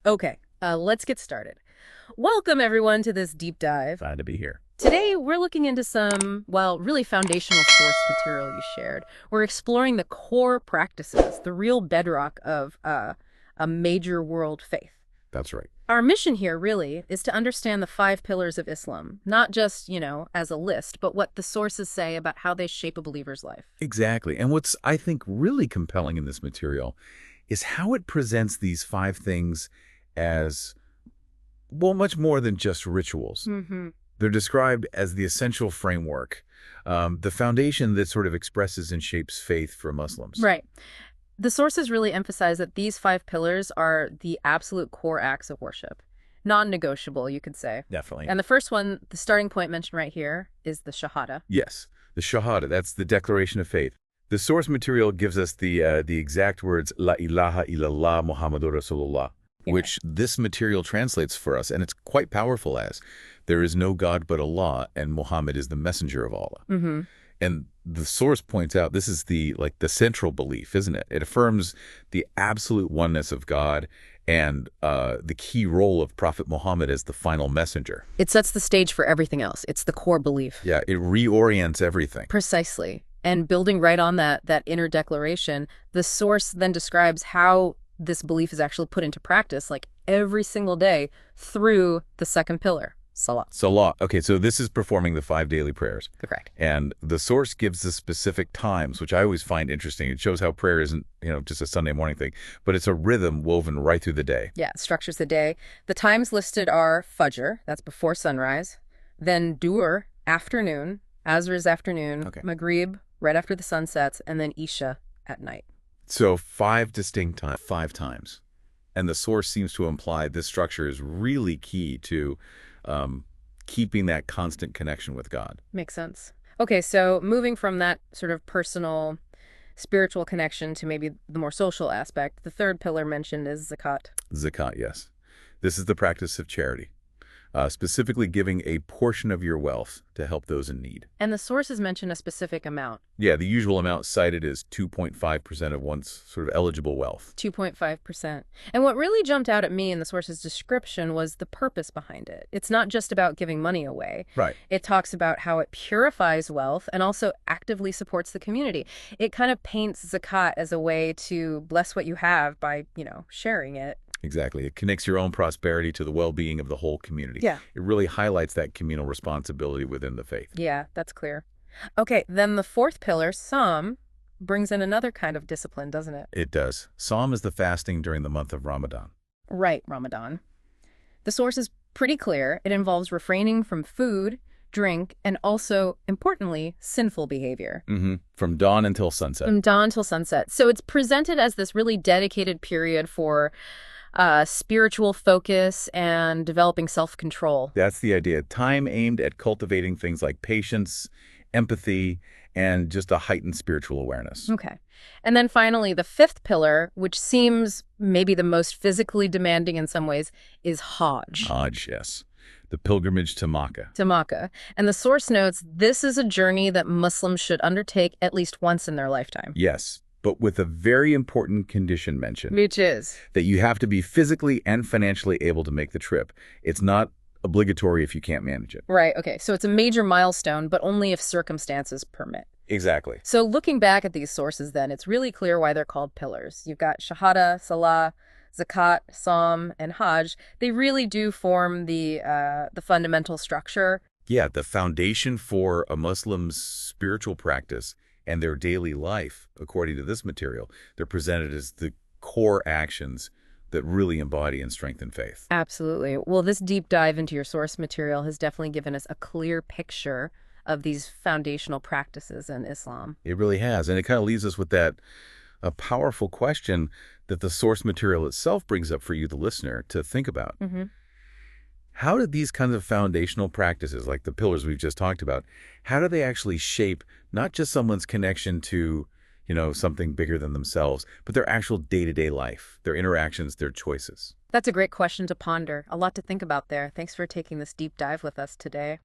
Okay, let's get started. Welcome, everyone, to this deep dive. Glad to be here. Today, we're looking into some, well, really foundational source material you shared. We're exploring the core practices, the real bedrock of a major world faith. That's right. Our mission here, really, is to understand the 5 pillars of Islam, not just, as a list, but what the sources say about how they shape a believer's life. Exactly. And what's, I think, really compelling in this material is how it presents these 5 things as, well, much more than just rituals. Mm-hmm. They're described as the essential framework, the foundation that sort of expresses and shapes faith for Muslims. Right. The sources really emphasize that these 5 pillars are the absolute core acts of worship. Non-negotiable, you could say. Definitely. And the first one, the starting point mentioned right here, is the Shahada. Yes, the Shahada, that's the declaration of faith. The source material gives us the exact words, La ilaha illallah Muhammadur Rasulullah, which this material translates for us, and it's quite powerful as, there is no God but Allah, and Muhammad is the messenger of Allah. Mm-hmm. And the source points out this is the central belief, isn't it? It affirms the absolute oneness of God and the key role of Prophet Muhammad as the final messenger. It sets the stage for everything else. It's the core belief. Yeah, it reorients everything. Precisely. And building right on that inner declaration, the source then describes how this belief is actually put into practice, like every single day, through the second pillar. Salah. Salah. Okay, so this is performing the 5 daily prayers. Correct. And the source gives the specific times, which I always find interesting. It shows how prayer isn't, just a Sunday morning thing, but it's a rhythm woven right through the day. Yeah, it structures the day. The times listed are Fajr, that's before sunrise, then Duhr, afternoon, Asr is afternoon, Okay. Maghrib, right after the sun sets, and then Isha at night. So 5 distinct times, 5 times. And the source seems to imply this structure is really key to keeping that constant connection with God. Makes sense. Okay, so moving from that sort of personal, spiritual connection to maybe the more social aspect, the third pillar mentioned is zakat. Zakat, yes. This is the practice of charity, specifically giving a portion of your wealth to help those in need. And the sources mention a specific amount. Yeah, the usual amount cited is 2.5% of one's sort of eligible wealth. 2.5%. And what really jumped out at me in the source's description was the purpose behind it. It's not just about giving money away. Right. It talks about how it purifies wealth and also actively supports the community. It kind of paints zakat as a way to bless what you have by, sharing it. Exactly. It connects your own prosperity to the well-being of the whole community. Yeah. It really highlights that communal responsibility within the faith. Yeah, that's clear. Okay, then the fourth pillar, Psalm, brings in another kind of discipline, doesn't it? It does. Psalm is the fasting during the month of Ramadan. Right, Ramadan. The source is pretty clear. It involves refraining from food, drink, and also, importantly, sinful behavior. Mm-hmm. From dawn until sunset. From dawn till sunset. So it's presented as this really dedicated period for spiritual focus and developing self-control. That's the idea. Time aimed at cultivating things like patience, empathy, and just a heightened spiritual awareness. Okay. And then finally, the fifth pillar, which seems maybe the most physically demanding in some ways, is Hajj. Hajj, yes. The pilgrimage to Makkah. To Makkah. And the source notes this is a journey that Muslims should undertake at least once in their lifetime. Yes, but with a very important condition mentioned. Which is? That you have to be physically and financially able to make the trip. It's not obligatory if you can't manage it. Right, okay. So it's a major milestone, but only if circumstances permit. Exactly. So looking back at these sources then, it's really clear why they're called pillars. You've got Shahada, Salah, Zakat, Psalm, and Hajj. They really do form the fundamental structure. Yeah, the foundation for a Muslim's spiritual practice and their daily life, according to this material. They're presented as the core actions that really embody and strengthen faith. Absolutely. Well, this deep dive into your source material has definitely given us a clear picture of these foundational practices in Islam. It really has. And it kind of leaves us with a powerful question that the source material itself brings up for you, the listener, to think about. Mm-hmm. How did these kinds of foundational practices, like the pillars we've just talked about, how do they actually shape not just someone's connection to, something bigger than themselves, but their actual day-to-day life, their interactions, their choices? That's a great question to ponder. A lot to think about there. Thanks for taking this deep dive with us today.